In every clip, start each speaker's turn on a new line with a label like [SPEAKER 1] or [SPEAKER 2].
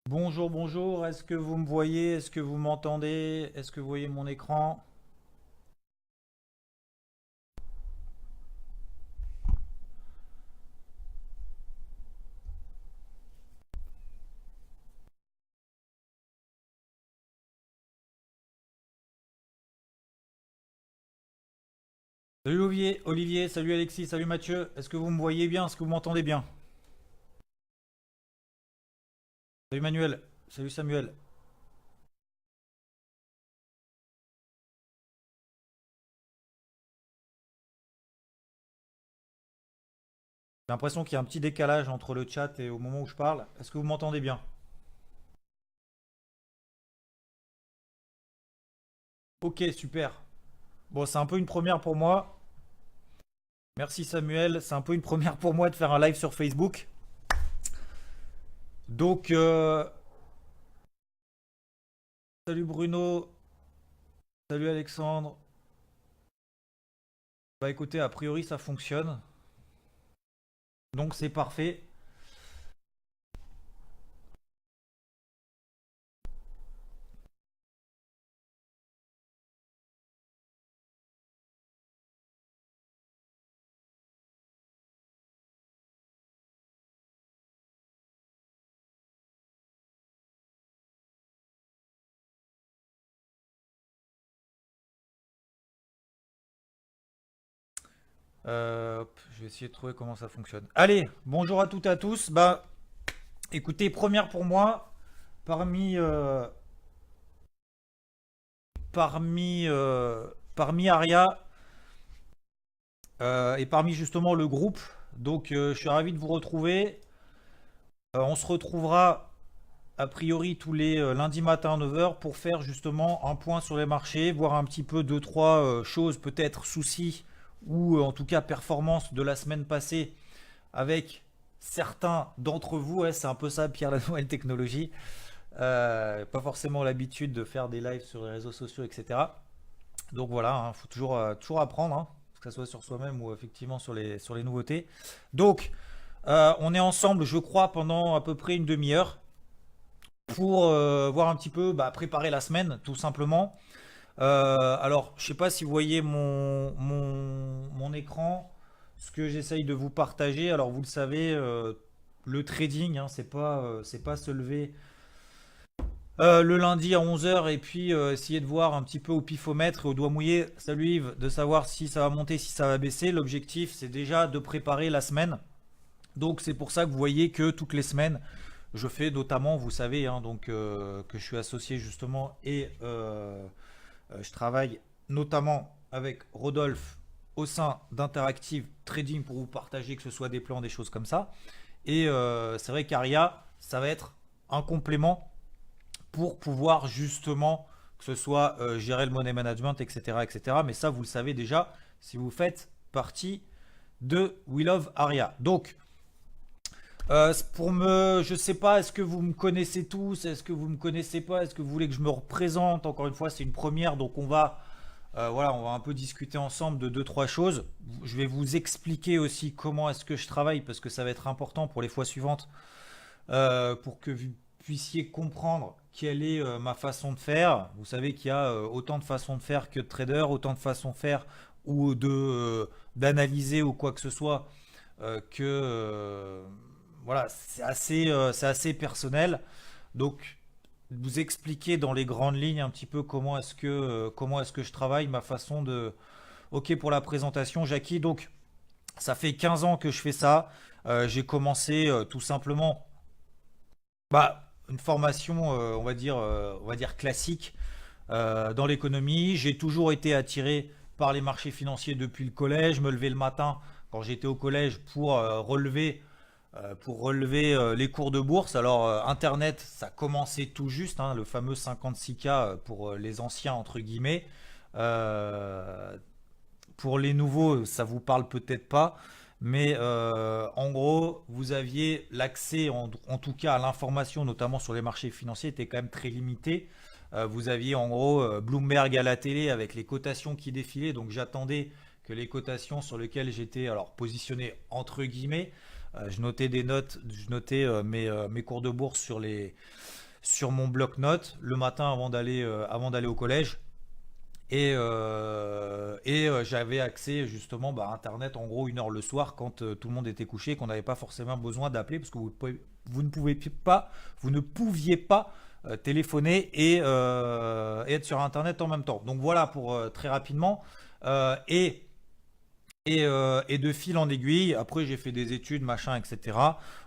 [SPEAKER 1] Bonjour, bonjour, est-ce que vous me voyez? Est-ce que vous m'entendez? Est-ce que vous voyez mon écran? Salut Olivier, salut Alexis, salut Mathieu, est-ce que vous me voyez bien? Est-ce que vous m'entendez bien? Salut Manuel, salut Samuel. J'ai l'impression qu'il y a un petit décalage entre le chat et au moment où je parle. Est-ce que vous m'entendez bien? Ok, super. Bon, c'est un peu une première pour moi. Merci Samuel, c'est un peu une première pour moi de faire un live sur Facebook. Donc, salut Bruno, salut Alexandre. Bah écoutez, a priori ça fonctionne. Donc c'est parfait. Je vais essayer de trouver comment ça fonctionne. Allez, bonjour à toutes et à tous. Bah, écoutez, première pour moi, parmi parmi Aria et parmi justement le groupe. Donc, je suis ravi de vous retrouver. On se retrouvera a priori tous les lundis matin à 9 h pour faire justement un point sur les marchés, voir un petit peu deux trois choses, peut-être soucis ou en tout cas performances de la semaine passée avec certains d'entre vous. Ouais, c'est un peu ça, Pierre, la nouvelle technologie. Pas forcément l'habitude de faire des lives sur les réseaux sociaux, etc. Donc voilà, il faut toujours apprendre, hein, que ce soit sur soi-même ou effectivement sur les nouveautés. Donc, on est ensemble, je crois, pendant à peu près une demi-heure pour voir un petit peu, bah, préparer la semaine, tout simplement. Alors, je sais pas si vous voyez mon écran, ce que j'essaye de vous partager. Alors, vous le savez, le trading, hein, c'est pas se lever le lundi à 11 h et puis essayer de voir un petit peu au pifomètre et au doigt mouillé, salut Yves, de savoir si ça va monter, si ça va baisser. L'objectif, c'est déjà de préparer la semaine. Donc, c'est pour ça que vous voyez que toutes les semaines, je fais notamment, vous savez, hein, donc, que je suis associé justement et je travaille notamment avec Rodolphe au sein d'Interactive Trading pour vous partager que ce soit des plans, des choses comme ça. Et c'est vrai qu'Aria, ça va être un complément pour pouvoir justement que ce soit gérer le money management, etc., etc. Mais ça, vous le savez déjà si vous faites partie de We Love Aria. Donc, je sais pas, est-ce que vous me connaissez tous, est-ce que vous me connaissez pas, est-ce que vous voulez que je me représente? Encore une fois, c'est une première, donc voilà, on va un peu discuter ensemble de deux trois choses. Je vais vous expliquer aussi comment est-ce que je travaille parce que ça va être important pour les fois suivantes, pour que vous puissiez comprendre quelle est ma façon de faire. Vous savez qu'il y a autant de façons de faire que de trader, autant de façons de faire ou d'analyser ou quoi que ce soit que voilà, c'est assez personnel. Donc, vous expliquer dans les grandes lignes un petit peu comment est-ce que je travaille, ma façon de. Ok pour la présentation, Jackie. Donc, ça fait 15 ans que je fais ça. J'ai commencé tout simplement, bah, une formation, on va dire classique dans l'économie. J'ai toujours été attiré par les marchés financiers depuis le collège. Je me levais le matin quand j'étais au collège pour relever les cours de bourse. Alors, Internet, ça commençait tout juste, hein, le fameux 56K pour les anciens, entre guillemets. Euh, pour les nouveaux, ça vous parle peut-être pas. Mais en gros, vous aviez l'accès, en tout cas à l'information, notamment sur les marchés financiers, était quand même très limité. Vous aviez en gros Bloomberg à la télé avec les cotations qui défilaient. Donc j'attendais que les cotations sur lesquelles j'étais alors positionné entre guillemets, Je notais des notes, je notais mes cours de bourse sur mon bloc-notes le matin avant d'aller au collège. Et j'avais accès justement à Internet en gros 1 heure le soir quand tout le monde était couché, qu'on n'avait pas forcément besoin d'appeler parce que vous ne pouviez pas téléphoner et être sur Internet en même temps. Donc voilà pour très rapidement. Et de fil en aiguille, après j'ai fait des études, machin, etc.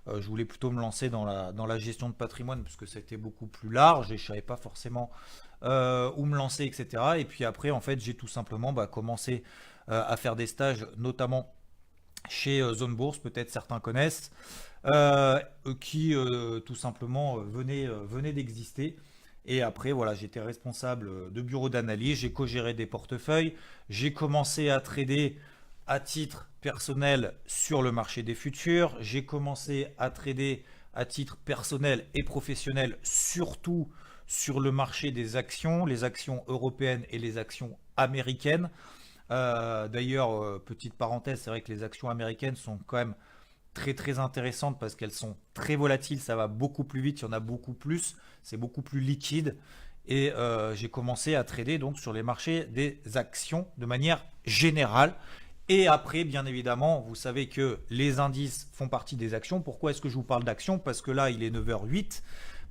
[SPEAKER 1] Je voulais plutôt me lancer dans la gestion de patrimoine parce que c'était beaucoup plus large et je savais pas forcément où me lancer, etc. Et puis après, en fait, j'ai tout simplement commencé à faire des stages, notamment chez Zone Bourse, peut-être certains connaissent, qui tout simplement venait d'exister. Et après, voilà, j'étais responsable de bureau d'analyse, j'ai co-géré des portefeuilles, j'ai commencé à trader à titre personnel sur le marché des futurs, j'ai commencé à trader à titre personnel et professionnel, surtout sur le marché des actions, les actions européennes et les actions américaines. D'ailleurs, petite parenthèse, c'est vrai que les actions américaines sont quand même très très intéressantes parce qu'elles sont très volatiles, ça va beaucoup plus vite, il y en a beaucoup plus, c'est beaucoup plus liquide. Et j'ai commencé à trader donc sur les marchés des actions de manière générale. Et après, bien évidemment, vous savez que les indices font partie des actions. Pourquoi est-ce que je vous parle d'actions? Parce que là, il est 9h08.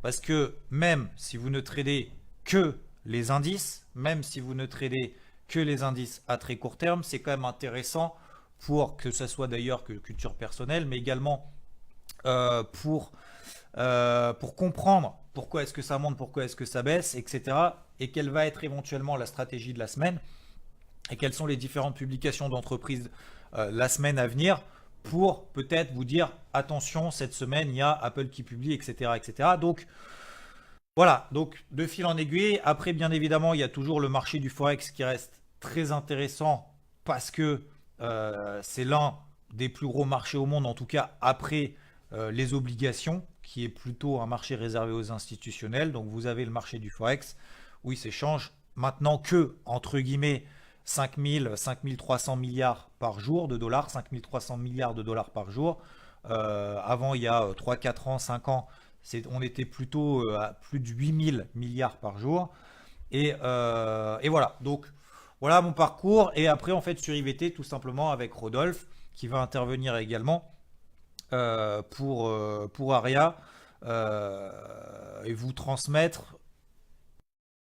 [SPEAKER 1] Parce que même si vous ne tradez que les indices, même si vous ne tradez que les indices à très court terme, c'est quand même intéressant pour que ce soit d'ailleurs que culture personnelle, mais également pour comprendre pourquoi est-ce que ça monte, pourquoi est-ce que ça baisse, etc. Et quelle va être éventuellement la stratégie de la semaine et quelles sont les différentes publications d'entreprises la semaine à venir pour peut-être vous dire attention, cette semaine il y a Apple qui publie, etc. etc. Donc voilà, donc de fil en aiguille. Après, bien évidemment, il y a toujours le marché du Forex qui reste très intéressant parce que c'est l'un des plus gros marchés au monde, en tout cas après les obligations, qui est plutôt un marché réservé aux institutionnels. Donc vous avez le marché du Forex où il s'échange maintenant que, entre guillemets, 5 300 milliards par jour de dollars, 5 300 milliards de dollars par jour. Avant, il y a 3 4 ans, 5 ans, on était plutôt à plus de 8 000 milliards par jour. Et voilà, donc voilà mon parcours. Et après, en fait, sur IVT, tout simplement avec Rodolphe, qui va intervenir également pour Aria et vous transmettre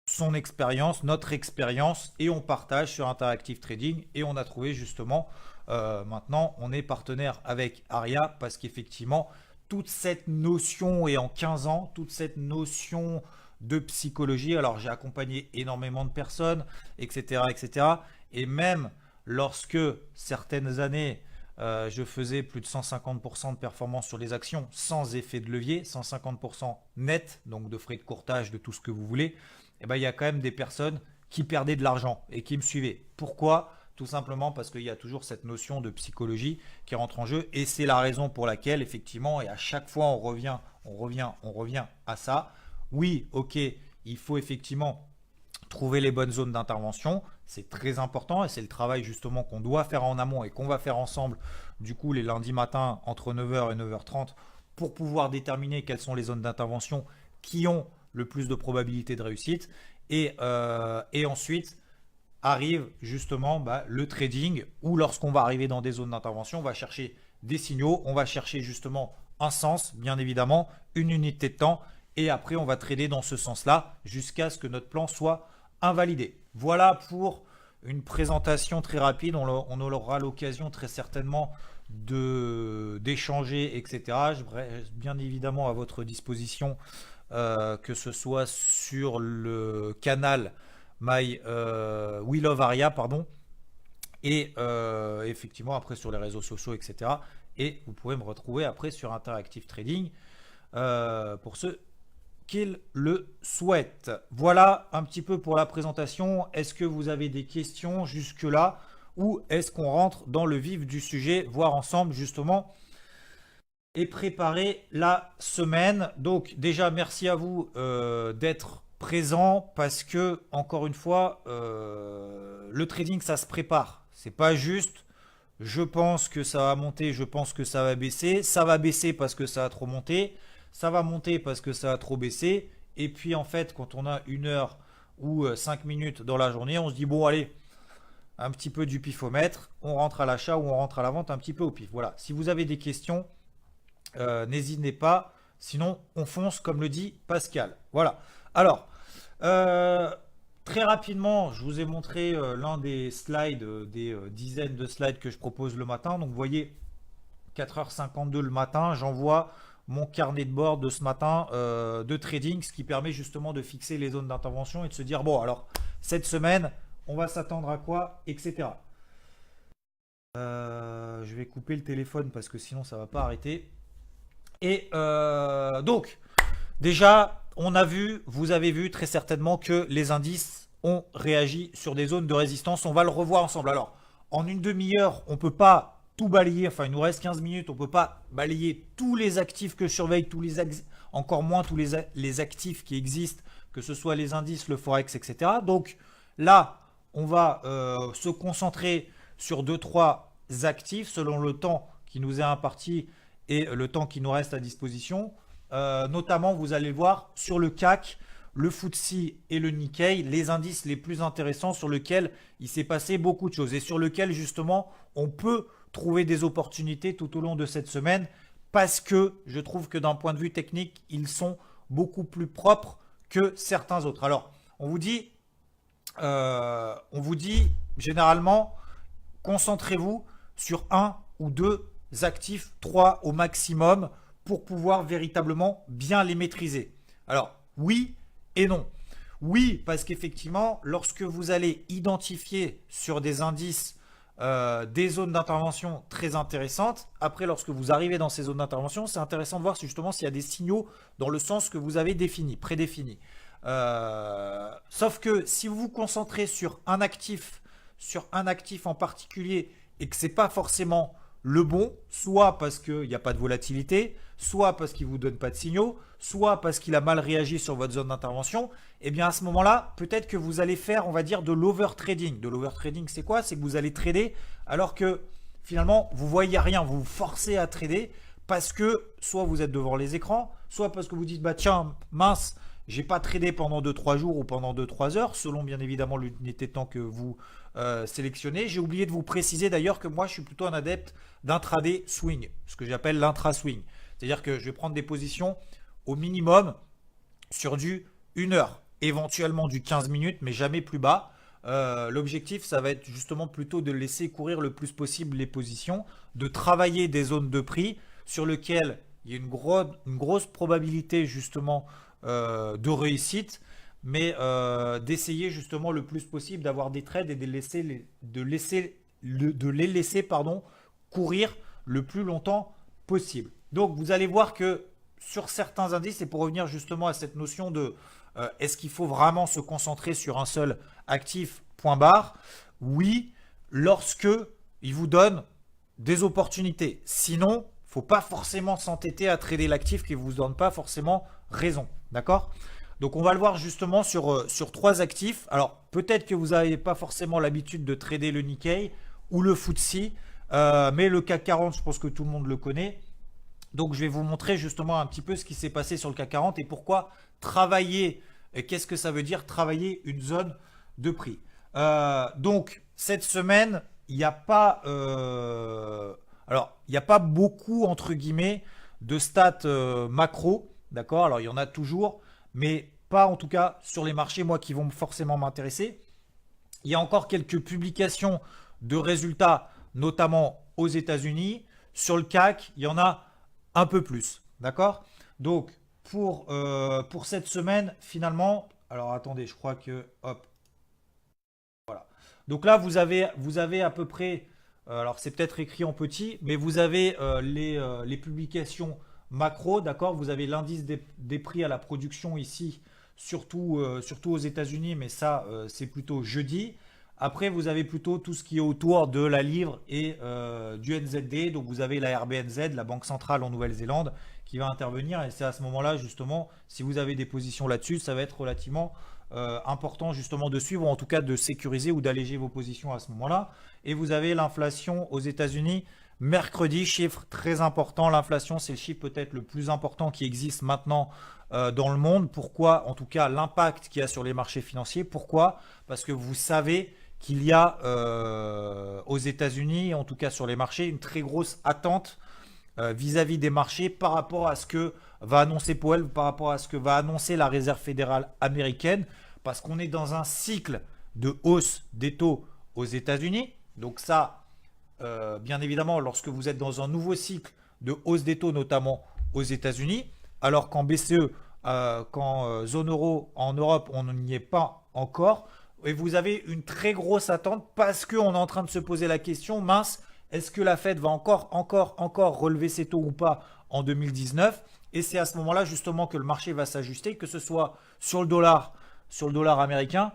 [SPEAKER 1] son expérience, notre expérience, et on partage sur Interactive Trading. Et on a trouvé justement, maintenant, on est partenaire avec Aria parce qu'effectivement, toute cette notion, et en 15 ans, toute cette notion de psychologie, alors j'ai accompagné énormément de personnes, etc., etc. Et même lorsque certaines années, je faisais plus de 150% de performance sur les actions sans effet de levier, 150% net, donc de frais de courtage, de tout ce que vous voulez, et ben, il y a quand même des personnes qui perdaient de l'argent et qui me suivaient. Pourquoi? Tout simplement parce qu'il y a toujours cette notion de psychologie qui rentre en jeu et c'est la raison pour laquelle effectivement, et à chaque fois on revient à ça. Oui, ok, il faut effectivement trouver les bonnes zones d'intervention, c'est très important et c'est le travail justement qu'on doit faire en amont et qu'on va faire ensemble du coup les lundis matins entre 9h et 9h30 pour pouvoir déterminer quelles sont les zones d'intervention qui ont le plus de probabilité de réussite. Et ensuite arrive justement le trading où lorsqu'on va arriver dans des zones d'intervention, on va chercher des signaux, on va chercher justement un sens, bien évidemment, une unité de temps et après on va trader dans ce sens-là jusqu'à ce que notre plan soit invalidé. Voilà pour une présentation très rapide. On aura l'occasion très certainement d'échanger, etc. Je reste bien évidemment à votre disposition, que ce soit sur le canal We Love Aria, pardon, et effectivement après sur les réseaux sociaux, etc. Et vous pouvez me retrouver après sur Interactive Trading pour ceux qu'il le souhaite. Voilà un petit peu pour la présentation. Est-ce que vous avez des questions jusque-là ou est-ce qu'on rentre dans le vif du sujet, voir ensemble justement et préparer la semaine? Donc déjà, merci à vous d'être présent parce que, encore une fois, le trading, ça se prépare. C'est pas juste Je pense que ça va monter, je pense que ça va baisser. Ça va baisser parce que ça a trop monté. Ça va monter parce que ça a trop baissé. Et puis en fait, quand on a 1 heure ou 5 minutes dans la journée, on se dit bon allez, un petit peu du pifomètre, on rentre à l'achat ou on rentre à la vente un petit peu au pif. Voilà, si vous avez des questions, n'hésitez pas. Sinon, on fonce comme le dit Pascal. Voilà. Alors, euh, très rapidement, je vous ai montré l'un des slides, des dizaines de slides que je propose le matin. Donc, vous voyez, 4h52 le matin, j'envoie mon carnet de bord de ce matin de trading, ce qui permet justement de fixer les zones d'intervention et de se dire, bon, alors, cette semaine, on va s'attendre à quoi, etc. Je vais couper le téléphone parce que sinon, ça ne va pas arrêter. Et donc, déjà, on a vu, vous avez vu très certainement que les indices ont réagi sur des zones de résistance. On va le revoir ensemble. Alors, en une demi-heure, on ne peut pas tout balayer. Enfin, il nous reste 15 minutes. On ne peut pas balayer tous les actifs que je surveille, encore moins tous les actifs qui existent, que ce soit les indices, le forex, etc. Donc là, on va se concentrer sur 2-3 actifs selon le temps qui nous est imparti et le temps qui nous reste à disposition. Notamment, vous allez le voir sur le CAC, le FTSE et le Nikkei, les indices les plus intéressants sur lesquels il s'est passé beaucoup de choses et sur lesquels justement on peut trouver des opportunités tout au long de cette semaine parce que je trouve que d'un point de vue technique, ils sont beaucoup plus propres que certains autres. Alors, on vous dit généralement, concentrez-vous sur un ou deux actifs, 3 au maximum, pour pouvoir véritablement bien les maîtriser. Alors, oui et non. Oui, parce qu'effectivement, lorsque vous allez identifier sur des indices des zones d'intervention très intéressantes, après, lorsque vous arrivez dans ces zones d'intervention, c'est intéressant de voir justement s'il y a des signaux dans le sens que vous avez défini, prédéfini. Sauf que si vous vous concentrez sur un actif en particulier et que ce n'est pas forcément le bon, soit parce qu'il n'y a pas de volatilité, soit parce qu'il ne vous donne pas de signaux, soit parce qu'il a mal réagi sur votre zone d'intervention, et bien à ce moment-là, peut-être que vous allez faire, on va dire, de l'overtrading. De l'overtrading, c'est quoi? C'est que vous allez trader alors que finalement, vous ne voyez rien, vous vous forcez à trader parce que soit vous êtes devant les écrans, soit parce que vous dites, bah tiens, mince, j'ai pas tradé pendant 2-3 jours ou pendant 2-3 heures, selon bien évidemment l'unité de temps que vous sélectionnez. J'ai oublié de vous préciser d'ailleurs que moi je suis plutôt un adepte d'intraday swing, ce que j'appelle l'intra-swing. C'est-à-dire que je vais prendre des positions au minimum sur du 1 heure, éventuellement du 15 minutes, mais jamais plus bas. L'objectif, ça va être justement plutôt de laisser courir le plus possible les positions, de travailler des zones de prix sur lesquelles il y a une grosse probabilité justement de réussite, mais d'essayer justement le plus possible d'avoir des trades et de les laisser pardon, courir le plus longtemps possible. Donc vous allez voir que sur certains indices, et pour revenir justement à cette notion de est-ce qu'il faut vraiment se concentrer sur un seul actif, point barre, oui, lorsque il vous donne des opportunités. Sinon, il ne faut pas forcément s'entêter à trader l'actif qui ne vous donne pas forcément raison. D'accord? Donc on va le voir justement sur 3 actifs. Alors peut-être que vous n'avez pas forcément l'habitude de trader le Nikkei ou le FTSE, mais le CAC 40, je pense que tout le monde le connaît. Donc je vais vous montrer justement un petit peu ce qui s'est passé sur le CAC 40 et pourquoi travailler, et qu'est-ce que ça veut dire travailler une zone de prix. Donc cette semaine, il n'y a pas, il n'y a pas beaucoup entre guillemets de stats macro, d'accord? Alors il y en a toujours, mais pas en tout cas sur les marchés, moi qui vont forcément m'intéresser. Il y a encore quelques publications de résultats, notamment aux États-Unis. Sur le CAC, il y en a un peu plus, d'accord? Donc pour cette semaine, finalement, alors attendez, je crois que, hop, voilà. Donc là, vous avez à peu près, alors c'est peut-être écrit en petit, mais vous avez les publications macro, d'accord? Vous avez l'indice des prix à la production ici, surtout aux États-Unis, mais ça, c'est plutôt jeudi. Après, vous avez plutôt tout ce qui est autour de la livre et du NZD. Donc, vous avez la RBNZ, la Banque centrale en Nouvelle-Zélande, qui va intervenir. Et c'est à ce moment-là, justement, si vous avez des positions là-dessus, ça va être relativement important justement de suivre, ou en tout cas de sécuriser ou d'alléger vos positions à ce moment-là. Et vous avez l'inflation aux États-Unis mercredi, chiffre très important. L'inflation, c'est le chiffre peut-être le plus important qui existe maintenant dans le monde. Pourquoi? En tout cas, l'impact qu'il y a sur les marchés financiers. Pourquoi? Parce que vous savez qu'il y a aux États-Unis, en tout cas sur les marchés, une très grosse attente vis-à-vis des marchés par rapport à ce que va annoncer Powell, par rapport à ce que va annoncer la Réserve fédérale américaine, parce qu'on est dans un cycle de hausse des taux aux États-Unis. Donc ça, bien évidemment, lorsque vous êtes dans un nouveau cycle de hausse des taux, notamment aux États-Unis, alors qu'en BCE, qu'en zone euro, en Europe, on n'y est pas encore, et vous avez une très grosse attente parce qu'on est en train de se poser la question, mince, est-ce que la Fed va encore relever ses taux ou pas en 2019? Et c'est à ce moment-là justement que le marché va s'ajuster, que ce soit sur le dollar américain.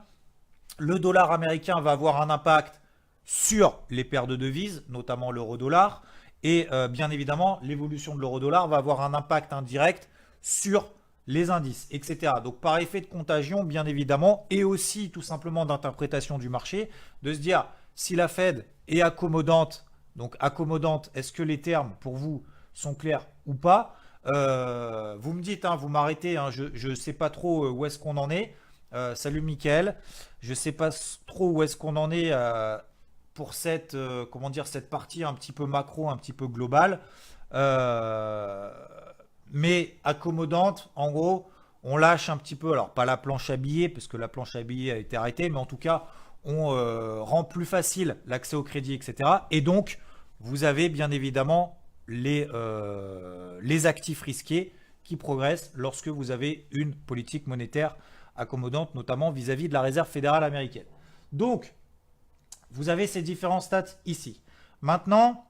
[SPEAKER 1] Le dollar américain va avoir un impact sur les paires de devises, notamment l'euro-dollar. Et bien évidemment, l'évolution de l'euro-dollar va avoir un impact indirect sur les indices, etc. Donc par effet de contagion, bien évidemment, et aussi tout simplement d'interprétation du marché, de se dire si la Fed est accommodante, donc accommodante, est-ce que les termes pour vous sont clairs ou pas? Vous me dites, hein, vous m'arrêtez, hein, je ne sais pas trop où est-ce qu'on en est. Salut Mickaël, je ne sais pas trop où est-ce qu'on en est pour cette, comment dire, cette partie un petit peu macro, un petit peu globale. Mais accommodante, en gros, on lâche un petit peu, alors pas la planche à billets, parce que la planche à billets a été arrêtée, mais en tout cas, on rend plus facile l'accès au crédit, etc. Et donc, vous avez bien évidemment les actifs risqués qui progressent lorsque vous avez une politique monétaire accommodante, notamment vis-à-vis de la Réserve fédérale américaine. Donc, vous avez ces différents stats ici. Maintenant,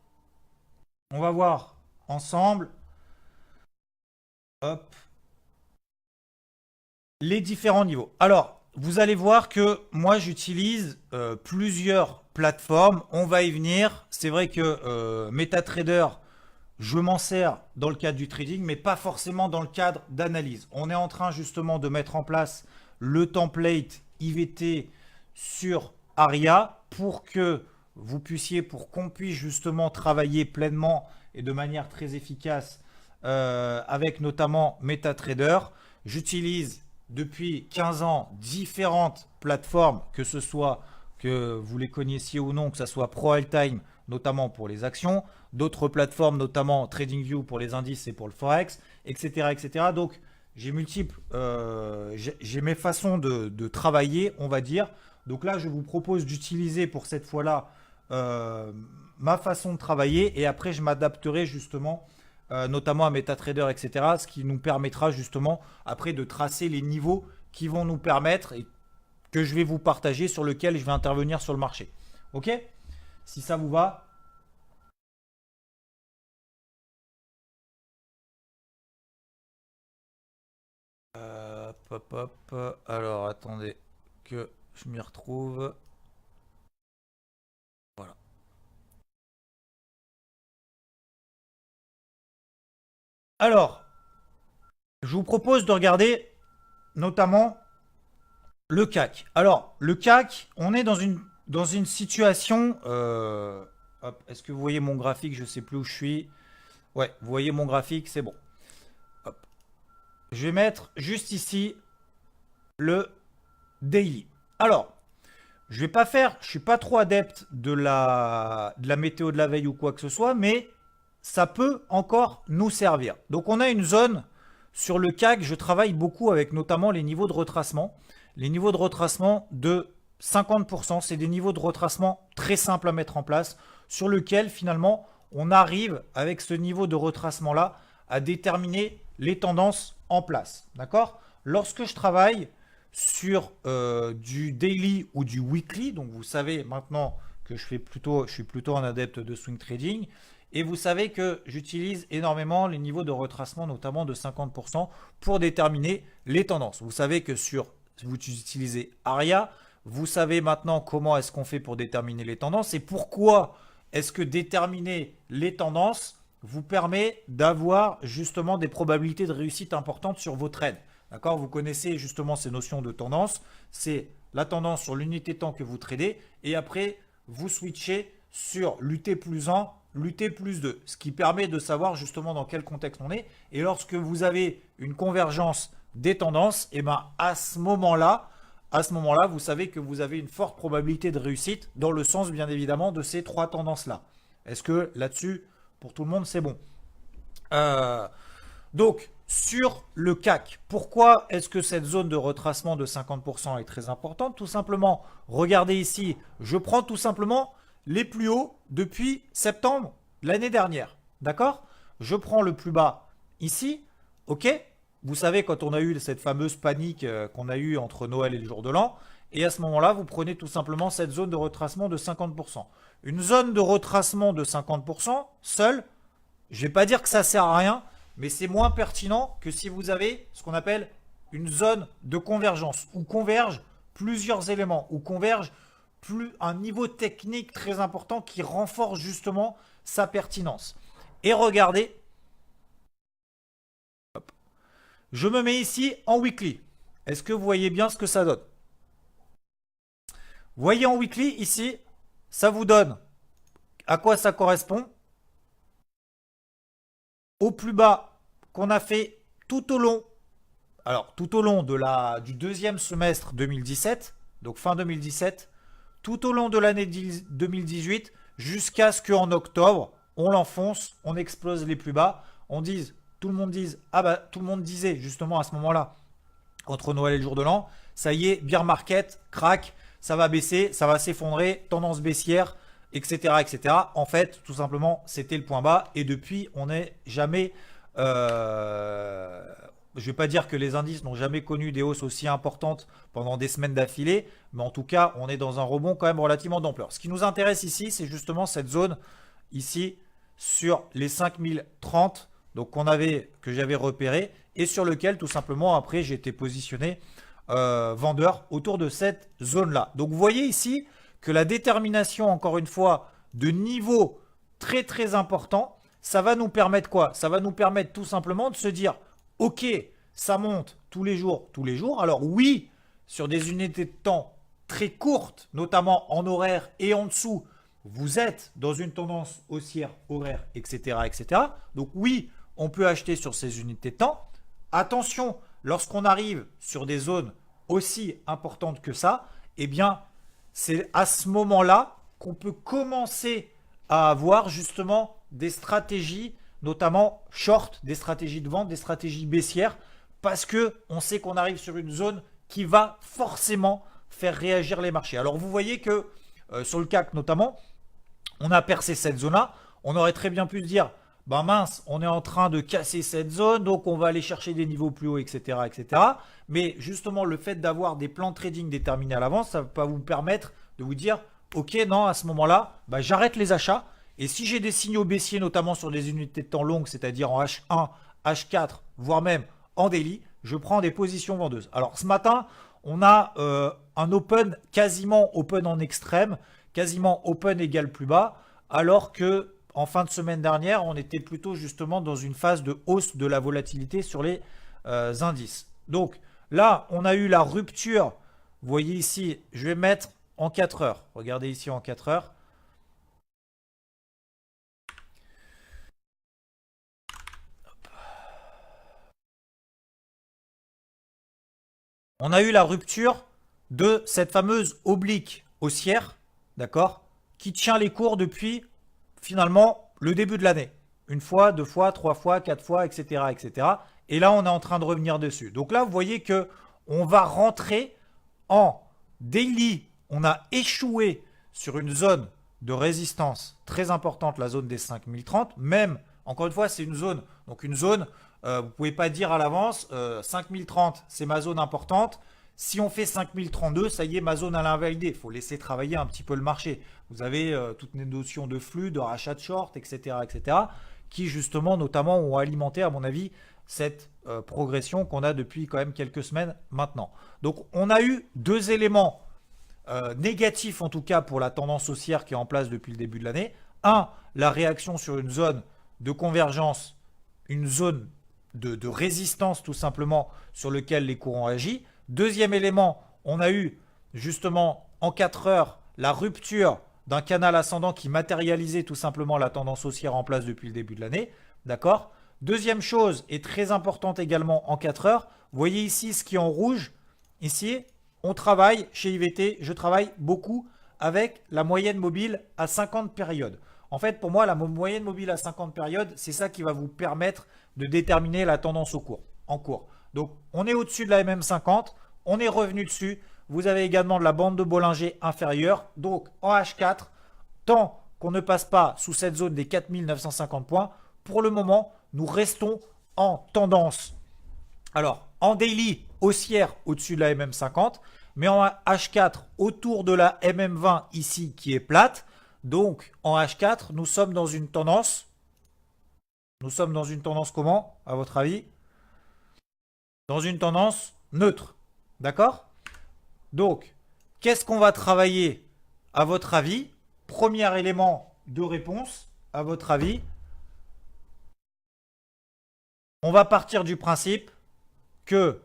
[SPEAKER 1] on va voir ensemble, hop, les différents niveaux. Alors, vous allez voir que moi, j'utilise plusieurs plateformes. On va y venir. C'est vrai que MetaTrader, je m'en sers dans le cadre du trading, mais pas forcément dans le cadre d'analyse. On est en train justement de mettre en place le template IVT sur Aria pour que vous puissiez, pour qu'on puisse justement travailler pleinement et de manière très efficace avec notamment MetaTrader. J'utilise depuis 15 ans différentes plateformes, que ce soit que vous les connaissiez ou non, que ce soit ProAltime notamment pour les actions, d'autres plateformes notamment TradingView pour les indices et pour le Forex, etc. etc. Donc j'ai j'ai mes façons de travailler, on va dire. Donc là, je vous propose d'utiliser pour cette fois-là ma façon de travailler et après, je m'adapterai justement notamment à MetaTrader, etc. Ce qui nous permettra justement après de tracer les niveaux qui vont nous permettre et que je vais vous partager sur lequel je vais intervenir sur le marché. Ok? Si ça vous va. Hop, hop, hop. Alors, attendez que je m'y retrouve. Voilà. Alors, je vous propose de regarder notamment le CAC. Alors, le CAC, on est dans une situation... est-ce que vous voyez mon graphique? Je ne sais plus où je suis. Ouais, vous voyez mon graphique, c'est bon. Hop. Je vais mettre juste ici le daily. Alors, je suis pas trop adepte de la météo de la veille ou quoi que ce soit, mais ça peut encore nous servir. Donc, on a une zone sur le CAC. Je travaille beaucoup avec notamment les niveaux de retracement. Les niveaux de retracement de 50%, c'est des niveaux de retracement très simples à mettre en place, sur lequel finalement on arrive avec ce niveau de retracement là à déterminer les tendances en place. D'accord? Lorsque je travaille sur du daily ou du weekly, donc vous savez maintenant que je suis plutôt un adepte de swing trading, et vous savez que j'utilise énormément les niveaux de retracement, notamment de 50%, pour déterminer les tendances. Vous savez que vous utilisez Aria, vous savez maintenant comment est-ce qu'on fait pour déterminer les tendances et pourquoi est-ce que déterminer les tendances vous permet d'avoir justement des probabilités de réussite importantes sur vos trades. D'accord? Vous connaissez justement ces notions de tendance. C'est la tendance sur l'unité de temps que vous tradez. Et après, vous switchez sur l'UT plus 1, l'UT plus 2. Ce qui permet de savoir justement dans quel contexte on est. Et lorsque vous avez une convergence des tendances, et ben à ce moment-là, vous savez que vous avez une forte probabilité de réussite dans le sens, bien évidemment, de ces trois tendances-là. Est-ce que là-dessus, pour tout le monde, c'est bon? Donc, sur le CAC, pourquoi est-ce que cette zone de retracement de 50% est très importante? Tout simplement, regardez ici, je prends tout simplement les plus hauts depuis septembre de l'année dernière. D'accord? Je prends le plus bas ici, ok? Vous savez, quand on a eu cette fameuse panique qu'on a eue entre Noël et le jour de l'an, et à ce moment-là, vous prenez tout simplement cette zone de retracement de 50%. Une zone de retracement de 50% seule, je ne vais pas dire que ça ne sert à rien, mais c'est moins pertinent que si vous avez ce qu'on appelle une zone de convergence, où convergent plusieurs éléments, où convergent un niveau technique très important qui renforce justement sa pertinence. Et regardez, je me mets ici en weekly. Est-ce que vous voyez bien ce que ça donne? Vous voyez en weekly ici, ça vous donne à quoi ça correspond? Au plus bas qu'on a fait tout au long, alors tout au long du deuxième semestre 2017, donc fin 2017, tout au long de l'année 2018, jusqu'à ce qu'en octobre, on l'enfonce, on explose les plus bas, tout le monde disait justement à ce moment-là, entre Noël et le jour de l'an, ça y est, bear market, crack, ça va baisser, ça va s'effondrer, tendance baissière, etc., etc. En fait, tout simplement, c'était le point bas. Et depuis, on n'est jamais... je ne vais pas dire que les indices n'ont jamais connu des hausses aussi importantes pendant des semaines d'affilée, mais en tout cas, on est dans un rebond quand même relativement d'ampleur. Ce qui nous intéresse ici, c'est justement cette zone ici sur les 5030, donc que j'avais repéré, et sur lequel tout simplement après j'ai été positionné vendeur autour de cette zone-là. Donc vous voyez ici que la détermination, encore une fois, de niveau très très important, ça va nous permettre quoi? Ça va nous permettre tout simplement de se dire, ok, ça monte tous les jours. Alors oui, sur des unités de temps très courtes, notamment en horaire et en dessous, vous êtes dans une tendance haussière horaire, etc., etc. Donc oui, on peut acheter sur ces unités de temps. Attention, lorsqu'on arrive sur des zones aussi importantes que ça, eh bien, c'est à ce moment-là qu'on peut commencer à avoir justement des stratégies, notamment short, des stratégies de vente, des stratégies baissières, parce qu'on sait qu'on arrive sur une zone qui va forcément faire réagir les marchés. Alors vous voyez que sur le CAC notamment, on a percé cette zone-là. On aurait très bien pu se dire, ben mince, on est en train de casser cette zone, donc on va aller chercher des niveaux plus hauts, etc., etc. Mais justement, le fait d'avoir des plans de trading déterminés à l'avance, ça va vous permettre de vous dire, ok, non, à ce moment-là, ben, j'arrête les achats. Et si j'ai des signaux baissiers, notamment sur des unités de temps longues, c'est-à-dire en H1, H4, voire même en daily, je prends des positions vendeuses. Alors ce matin, on a un open quasiment open en extrême, quasiment open égal plus bas, alors que en fin de semaine dernière, on était plutôt justement dans une phase de hausse de la volatilité sur les indices. Donc là, on a eu la rupture. Vous voyez ici, je vais mettre en 4 heures. Regardez ici en 4 heures. On a eu la rupture de cette fameuse oblique haussière, d'accord, qui tient les cours depuis finalement le début de l'année. Une fois, deux fois, trois fois, quatre fois, etc., etc. Et là, on est en train de revenir dessus. Donc là, vous voyez que on va rentrer en daily. On a échoué sur une zone de résistance très importante, la zone des 5030. Même, encore une fois, c'est une zone. Donc une zone, vous ne pouvez pas dire à l'avance, 5030, c'est ma zone importante. Si on fait 5032, ça y est, ma zone à l'invalidé. Il faut laisser travailler un petit peu le marché. Vous avez toutes les notions de flux, de rachat de short, etc., etc., qui justement, notamment, ont alimenté, à mon avis, cette progression qu'on a depuis quand même quelques semaines maintenant. Donc, on a eu deux éléments négatifs, en tout cas, pour la tendance haussière qui est en place depuis le début de l'année. Un, la réaction sur une zone de convergence, une zone de résistance tout simplement sur lequel les cours ont agi. Deuxième élément, on a eu justement en 4 heures la rupture d'un canal ascendant qui matérialisait tout simplement la tendance haussière en place depuis le début de l'année. D'accord? Deuxième chose, et très importante également en 4 heures, vous voyez ici ce qui est en rouge. Ici, on travaille chez IVT, je travaille beaucoup avec la moyenne mobile à 50 périodes. En fait, pour moi, la moyenne mobile à 50 périodes, c'est ça qui va vous permettre de déterminer la tendance en cours. Donc, on est au-dessus de la MM50, on est revenu dessus. Vous avez également de la bande de Bollinger inférieure. Donc, en H4, tant qu'on ne passe pas sous cette zone des 4950 points, pour le moment, nous restons en tendance. Alors, en daily, haussière au-dessus de la MM50, mais en H4, autour de la MM20 ici qui est plate. Donc, en H4, nous sommes dans une tendance. Nous sommes dans une tendance comment, à votre avis? Dans une tendance neutre. D'accord? Donc, qu'est-ce qu'on va travailler, à votre avis? Premier élément de réponse, à votre avis. On va partir du principe que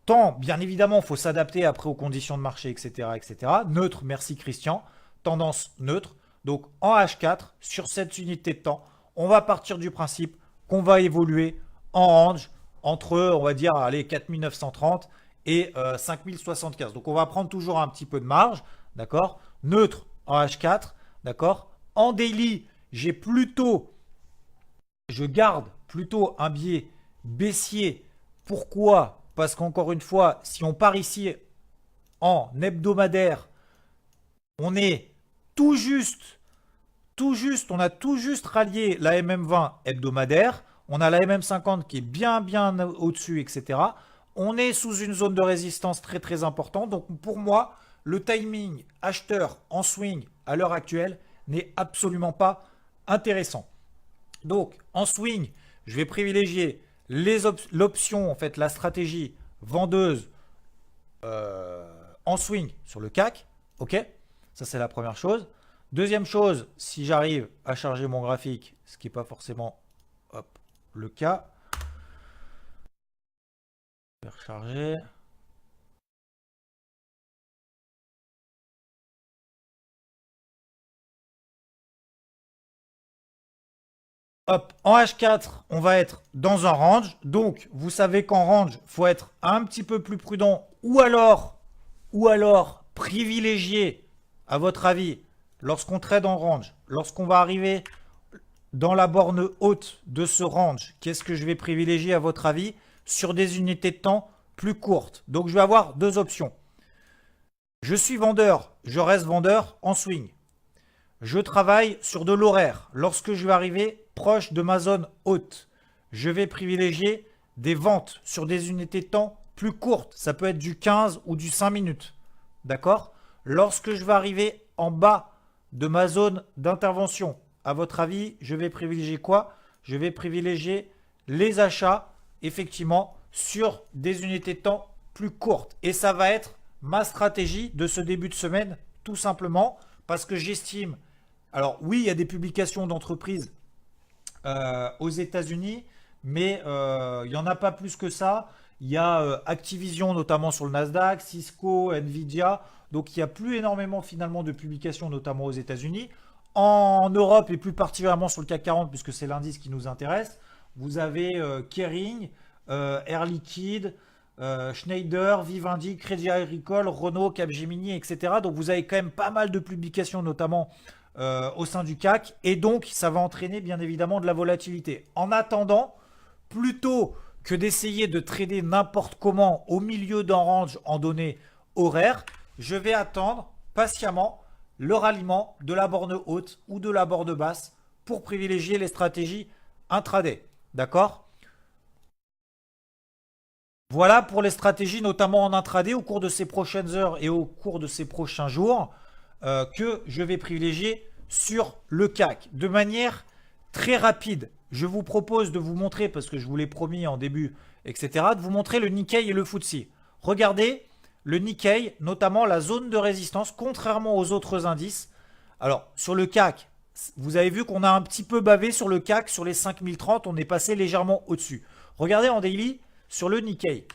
[SPEAKER 1] tant, bien évidemment, il faut s'adapter après aux conditions de marché, etc., etc. Neutre, merci Christian. Tendance neutre. Donc, en H4, sur cette unité de temps, on va partir du principe qu'on va évoluer en range entre, on va dire, allez, 4930 et 5075. Donc, on va prendre toujours un petit peu de marge, d'accord? Neutre en H4, d'accord? En daily, je garde plutôt un biais baissier. Pourquoi? Parce qu'encore une fois, si on part ici en hebdomadaire, on est tout juste, on a tout juste rallié la MM20 hebdomadaire. On a la MM50 qui est bien au-dessus, etc. On est sous une zone de résistance très très importante. Donc pour moi, le timing acheteur en swing à l'heure actuelle n'est absolument pas intéressant. Donc en swing, je vais privilégier l'option, en fait, la stratégie vendeuse en swing sur le CAC. Ok, ça c'est la première chose. Deuxième chose, si j'arrive à charger mon graphique, ce qui n'est pas forcément le cas. Je vais recharger. Hop, en H4, on va être dans un range. Donc, vous savez qu'en range, il faut être un petit peu plus prudent ou alors privilégier, à votre avis, lorsqu'on trade en range, lorsqu'on va arriver dans la borne haute de ce range, qu'est-ce que je vais privilégier à votre avis sur des unités de temps plus courtes? Donc, je vais avoir deux options. Je suis vendeur, je reste vendeur en swing. Je travaille sur de l'horaire. Lorsque je vais arriver proche de ma zone haute, je vais privilégier des ventes sur des unités de temps plus courtes. Ça peut être du 15 ou du 5 minutes. D'accord? Lorsque je vais arriver en bas de ma zone d'intervention, à votre avis, je vais privilégier quoi? Je vais privilégier les achats, effectivement, sur des unités de temps plus courtes. Et ça va être ma stratégie de ce début de semaine, tout simplement, parce que j'estime... Alors oui, il y a des publications d'entreprises aux États-Unis, mais il n'y en a pas plus que ça. Il y a Activision notamment sur le Nasdaq, Cisco, Nvidia. Donc il n'y a plus énormément finalement de publications, notamment aux États-Unis. En Europe et plus particulièrement sur le CAC 40, puisque c'est l'indice qui nous intéresse, vous avez Kering, Air Liquide, Schneider, Vivendi, Crédit Agricole, Renault, Capgemini, etc. Donc vous avez quand même pas mal de publications, notamment au sein du CAC, et donc ça va entraîner bien évidemment de la volatilité. En attendant, plutôt que d'essayer de trader n'importe comment au milieu d'un range en données horaires, je vais attendre patiemment le ralliement de la borne haute ou de la borne basse pour privilégier les stratégies intraday. D'accord? Voilà pour les stratégies, notamment en intraday, au cours de ces prochaines heures et au cours de ces prochains jours, que je vais privilégier sur le CAC. De manière très rapide, je vous propose de vous montrer, parce que je vous l'ai promis en début, etc., de vous montrer le Nikkei et le FTSE. Regardez le Nikkei, notamment la zone de résistance, contrairement aux autres indices. Alors, sur le CAC, vous avez vu qu'on a un petit peu bavé sur le CAC, sur les 5030, on est passé légèrement au-dessus. Regardez en daily sur le Nikkei.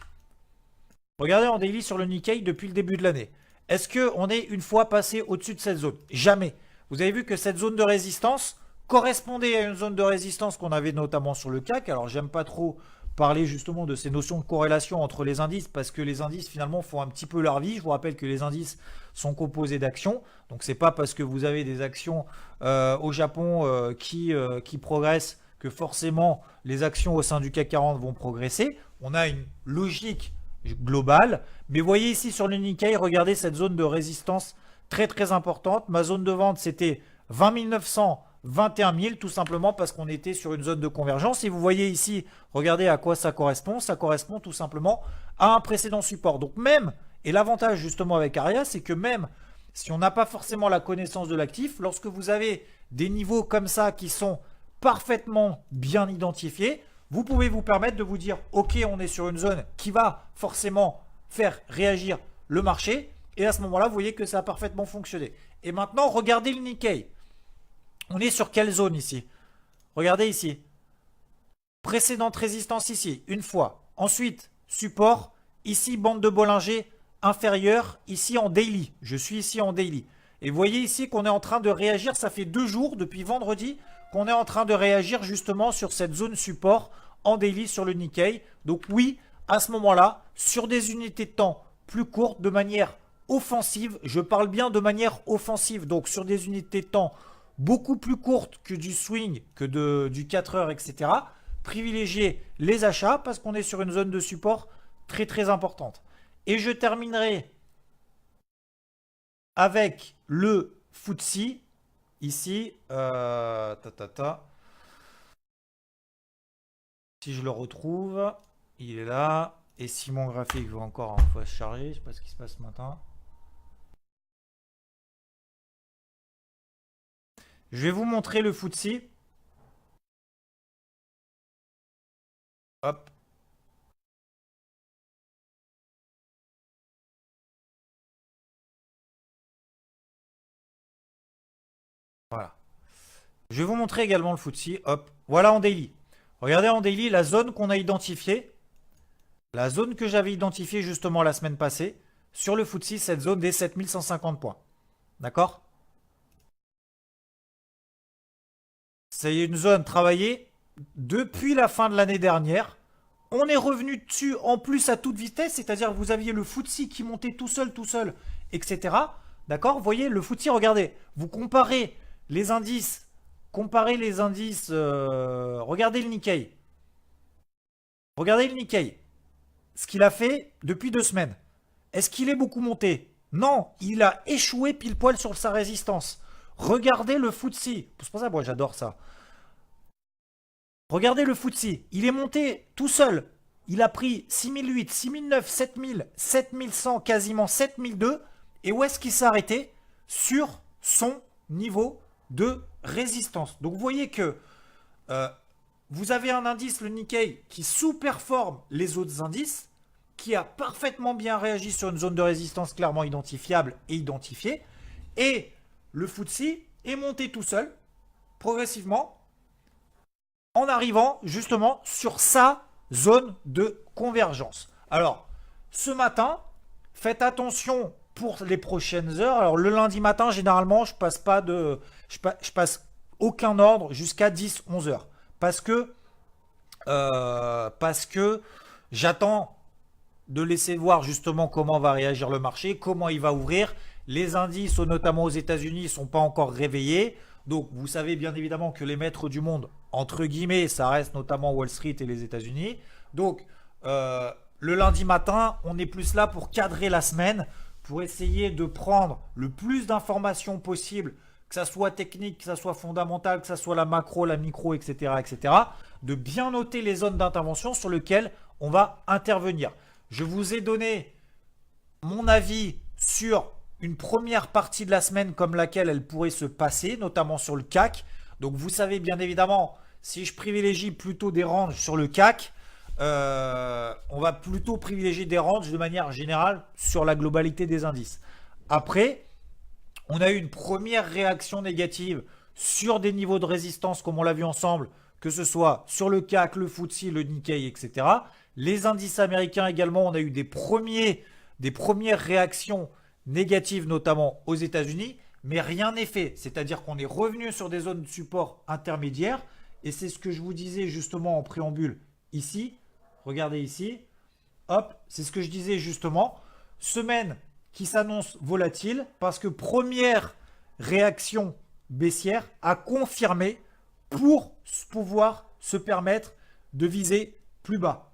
[SPEAKER 1] Regardez en daily sur le Nikkei depuis le début de l'année. Est-ce qu'on est une fois passé au-dessus de cette zone? Jamais. Vous avez vu que cette zone de résistance correspondait à une zone de résistance qu'on avait notamment sur le CAC. Alors, j'aime pas trop parler justement de ces notions de corrélation entre les indices parce que les indices finalement font un petit peu leur vie. Je vous rappelle que les indices sont composés d'actions. Donc, c'est pas parce que vous avez des actions au Japon qui progressent que forcément les actions au sein du CAC 40 vont progresser. On a une logique globale. Mais voyez ici sur le Nikkei, regardez cette zone de résistance très très importante. Ma zone de vente, c'était 20 900, 21 000, tout simplement parce qu'on était sur une zone de convergence. Et vous voyez ici, regardez à quoi ça correspond. Ça correspond tout simplement à un précédent support. Donc même, et l'avantage justement avec Aria, c'est que même si on n'a pas forcément la connaissance de l'actif, lorsque vous avez des niveaux comme ça qui sont parfaitement bien identifiés, vous pouvez vous permettre de vous dire, ok, on est sur une zone qui va forcément faire réagir le marché. Et à ce moment-là, vous voyez que ça a parfaitement fonctionné. Et maintenant, regardez le Nikkei. On est sur quelle zone ici? Regardez ici. Précédente résistance ici, une fois. Ensuite, support. Ici, bande de Bollinger inférieure. Ici, en daily. Je suis ici en daily. Et vous voyez ici qu'on est en train de réagir. Ça fait 2 jours, depuis vendredi, qu'on est en train de réagir justement sur cette zone support en daily sur le Nikkei. Donc oui, à ce moment-là, sur des unités de temps plus courtes, de manière offensive, je parle bien de manière offensive, donc sur des unités de temps beaucoup plus courtes que du swing, que du 4 heures, etc. Privilégiez les achats parce qu'on est sur une zone de support très très importante. Et je terminerai avec le FTSE, ici, si je le retrouve, il est là. Et si mon graphique va encore une fois se charger, je ne sais pas ce qui se passe ce matin. Je vais vous montrer le FTSE. Hop. Voilà. Je vais vous montrer également le FTSE. Hop. Voilà en daily. Regardez en daily la zone qu'on a identifiée. La zone que j'avais identifiée justement la semaine passée. Sur le FTSE, cette zone des 7150 points. D'accord? C'est une zone travaillée depuis la fin de l'année dernière. On est revenu dessus en plus à toute vitesse, c'est-à-dire que vous aviez le FTSE qui montait tout seul, etc. D'accord? Vous voyez, le FTSE, regardez, vous comparez les indices, regardez le Nikkei. Regardez le Nikkei. Ce qu'il a fait depuis 2 semaines. Est-ce qu'il est beaucoup monté? Non, il a échoué pile poil sur sa résistance. Regardez le FTSE. C'est pour ça, moi, j'adore ça. Regardez le FTSE. Il est monté tout seul. Il a pris 6008, 6009, 7000, 7100, quasiment 7002. Et où est-ce qu'il s'est arrêté? Sur son niveau de résistance. Donc, vous voyez que vous avez un indice, le Nikkei, qui sous-performe les autres indices, qui a parfaitement bien réagi sur une zone de résistance clairement identifiable et identifiée. Et le FTSE est monté tout seul, progressivement, en arrivant justement sur sa zone de convergence. Alors, ce matin, faites attention pour les prochaines heures. Alors, le lundi matin, généralement, je passe aucun ordre jusqu'à 10-11 heures. Parce que j'attends de laisser voir justement comment va réagir le marché, comment il va ouvrir. Les indices, notamment aux États-Unis, ne sont pas encore réveillés. Donc, vous savez bien évidemment que les maîtres du monde, entre guillemets, ça reste notamment Wall Street et les États-Unis. Donc, le lundi matin, on est plus là pour cadrer la semaine, pour essayer de prendre le plus d'informations possible, que ça soit technique, que ça soit fondamental, que ça soit la macro, la micro, etc., etc., de bien noter les zones d'intervention sur lesquelles on va intervenir. Je vous ai donné mon avis sur une première partie de la semaine comme laquelle elle pourrait se passer, notamment sur le CAC. Donc vous savez bien évidemment, si je privilégie plutôt des ranges sur le CAC, on va plutôt privilégier des ranges de manière générale sur la globalité des indices. Après, on a eu une première réaction négative sur des niveaux de résistance comme on l'a vu ensemble, que ce soit sur le CAC, le FTSE, le Nikkei, etc. Les indices américains également, on a eu des premières réactions négatives, notamment aux États-Unis, mais rien n'est fait. C'est-à-dire qu'on est revenu sur des zones de support intermédiaires, et c'est ce que je vous disais justement en préambule ici. Regardez ici. Hop, c'est ce que je disais justement. Semaine qui s'annonce volatile parce que première réaction baissière à confirmer pour pouvoir se permettre de viser plus bas.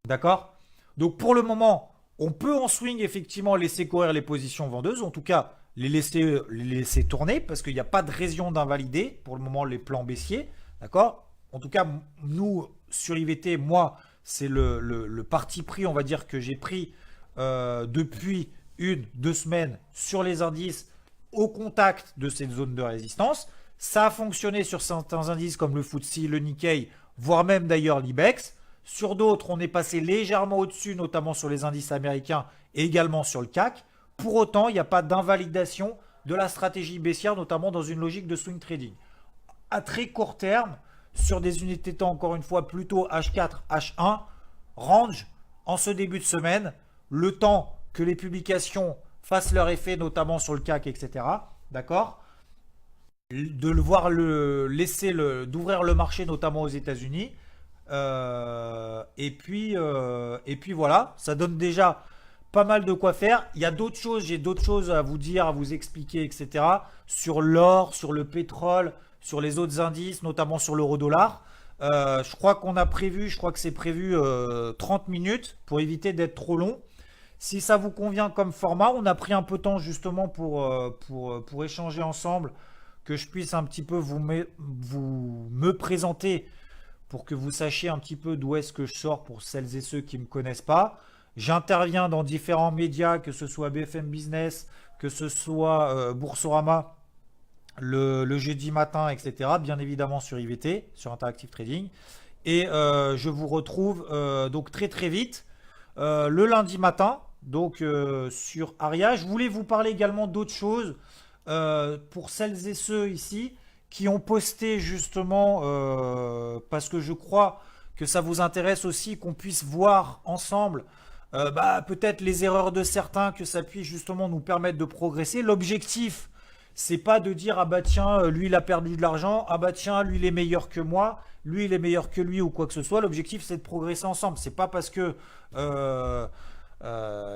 [SPEAKER 1] D'accord? Donc pour le moment, on peut en swing effectivement laisser courir les positions vendeuses, en tout cas les laisser tourner parce qu'il n'y a pas de raison d'invalider pour le moment les plans baissiers. D'accord? En tout cas, nous, sur IVT, moi, c'est le parti pris, on va dire, que j'ai pris depuis 1-2 semaines sur les indices au contact de cette zone de résistance. Ça a fonctionné sur certains indices comme le FTSE, le Nikkei, voire même d'ailleurs l'IBEX. Sur d'autres, on est passé légèrement au-dessus, notamment sur les indices américains et également sur le CAC. Pour autant, il n'y a pas d'invalidation de la stratégie baissière, notamment dans une logique de swing trading. À très court terme, sur des unités de temps, encore une fois, plutôt H4, H1, range en ce début de semaine, le temps que les publications fassent leur effet, notamment sur le CAC, etc. D'accord? De le voir d'ouvrir le marché, notamment aux États-Unis. Et puis voilà, ça donne déjà pas mal de quoi faire. Il y a d'autres choses, j'ai d'autres choses à vous dire, à vous expliquer, etc. Sur l'or, sur le pétrole, sur les autres indices, notamment sur l'euro-dollar. Je crois que c'est prévu 30 minutes pour éviter d'être trop long. Si ça vous convient comme format, on a pris un peu de temps justement pour échanger ensemble, que je puisse un petit peu vous me présenter pour que vous sachiez un petit peu d'où est-ce que je sors pour celles et ceux qui ne me connaissent pas. J'interviens dans différents médias, que ce soit BFM Business, que ce soit Boursorama, le jeudi matin, etc. Bien évidemment sur IVT, sur Interactive Trading. Et je vous retrouve donc très très vite le lundi matin, donc sur Aria. Je voulais vous parler également d'autres choses pour celles et ceux ici qui ont posté justement, parce que je crois que ça vous intéresse aussi, qu'on puisse voir ensemble peut-être les erreurs de certains, que ça puisse justement nous permettre de progresser. L'objectif, c'est pas de dire ah bah tiens, lui il a perdu de l'argent, ah bah tiens, lui il est meilleur que moi, lui il est meilleur que lui ou quoi que ce soit. L'objectif, c'est de progresser ensemble. C'est pas parce que il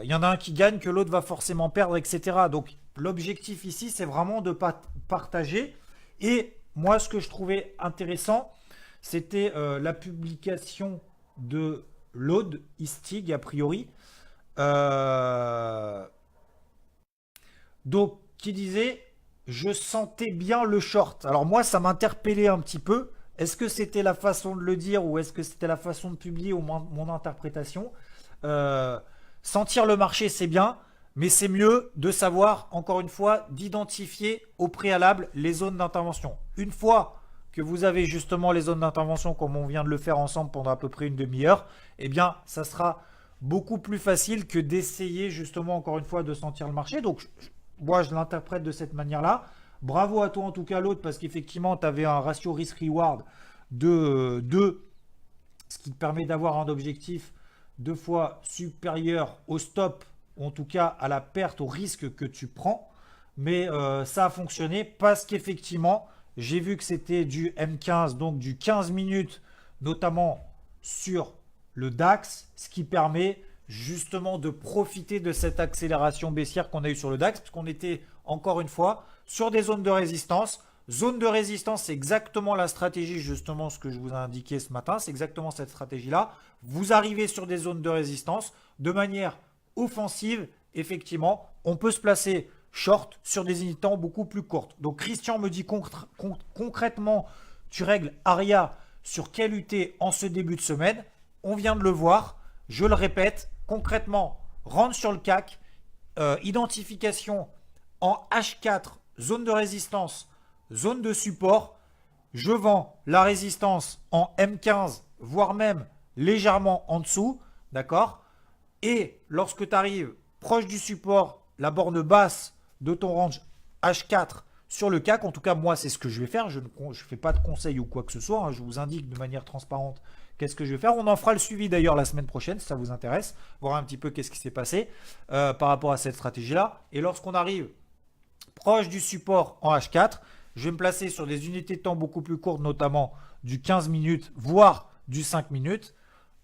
[SPEAKER 1] y en a un qui gagne que l'autre va forcément perdre, etc. Donc l'objectif ici, c'est vraiment de partager. Et moi, ce que je trouvais intéressant, c'était la publication de l'Aude Istig, a priori. Donc, qui disait « Je sentais bien le short ». Alors moi, ça m'interpellait un petit peu. Est-ce que c'était la façon de le dire ou est-ce que c'était la façon de publier ou mon interprétation? Sentir le marché, c'est bien. Mais c'est mieux de savoir, encore une fois, d'identifier au préalable les zones d'intervention. Une fois que vous avez justement les zones d'intervention, comme on vient de le faire ensemble pendant à peu près une demi-heure, eh bien, ça sera beaucoup plus facile que d'essayer justement, encore une fois, de sentir le marché. Donc, moi, je l'interprète de cette manière-là. Bravo à toi, en tout cas, l'autre, parce qu'effectivement, tu avais un ratio risk-reward de 2, ce qui te permet d'avoir un objectif 2 fois supérieur au stop, ou en tout cas à la perte, au risque que tu prends. Mais ça a fonctionné parce qu'effectivement, j'ai vu que c'était du M15, donc du 15 minutes, notamment sur le DAX, ce qui permet justement de profiter de cette accélération baissière qu'on a eue sur le DAX, puisqu'on était encore une fois sur des zones de résistance. Zone de résistance, c'est exactement la stratégie, justement ce que je vous ai indiqué ce matin, c'est exactement cette stratégie-là. Vous arrivez sur des zones de résistance de manière offensive, effectivement, on peut se placer short sur des unités de temps beaucoup plus courtes. Donc Christian me dit concrètement, tu règles Aria sur quelle UT en ce début de semaine? On vient de le voir, je le répète, concrètement, rentre sur le CAC, identification en H4, zone de résistance, zone de support, je vends la résistance en M15, voire même légèrement en dessous, d'accord? Et lorsque tu arrives proche du support, la borne basse de ton range H4 sur le CAC. En tout cas, moi, c'est ce que je vais faire. Je ne fais pas de conseils ou quoi que ce soit, hein. Je vous indique de manière transparente qu'est-ce que je vais faire. On en fera le suivi d'ailleurs la semaine prochaine, si ça vous intéresse. Voir un petit peu qu'est-ce qui s'est passé par rapport à cette stratégie-là. Et lorsqu'on arrive proche du support en H4, je vais me placer sur des unités de temps beaucoup plus courtes, notamment du 15 minutes, voire du 5 minutes,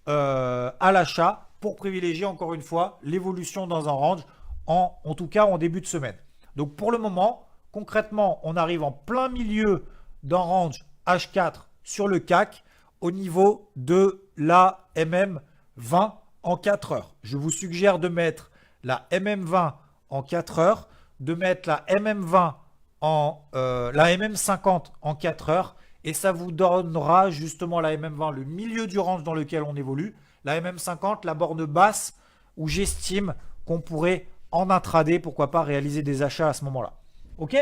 [SPEAKER 1] à l'achat, pour privilégier encore une fois l'évolution dans un range, en tout cas en début de semaine. Donc pour le moment, concrètement, on arrive en plein milieu d'un range H4 sur le CAC au niveau de la MM20 en 4 heures. Je vous suggère de mettre la MM20 en 4 heures, de mettre la MM20 la MM50 en 4 heures, et ça vous donnera justement la MM20, le milieu du range dans lequel on évolue, la MM50, la borne basse, où j'estime qu'on pourrait en intraday, pourquoi pas réaliser des achats à ce moment-là. Ok?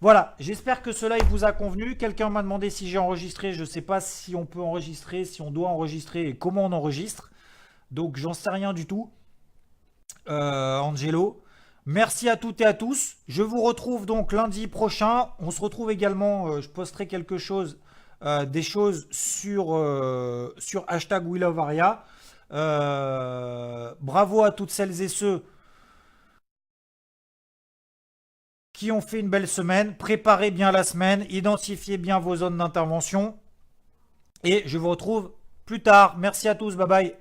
[SPEAKER 1] Voilà, j'espère que cela il vous a convenu. Quelqu'un m'a demandé si j'ai enregistré. Je ne sais pas si on peut enregistrer, si on doit enregistrer et comment on enregistre. Donc j'en sais rien du tout. Angelo. Merci à toutes et à tous. Je vous retrouve donc lundi prochain. On se retrouve également, je posterai quelque chose, des choses sur hashtag WillOfAria. Bravo à toutes celles et ceux qui ont fait une belle semaine. Préparez bien la semaine, identifiez bien vos zones d'intervention. Et je vous retrouve plus tard. Merci à tous, bye bye.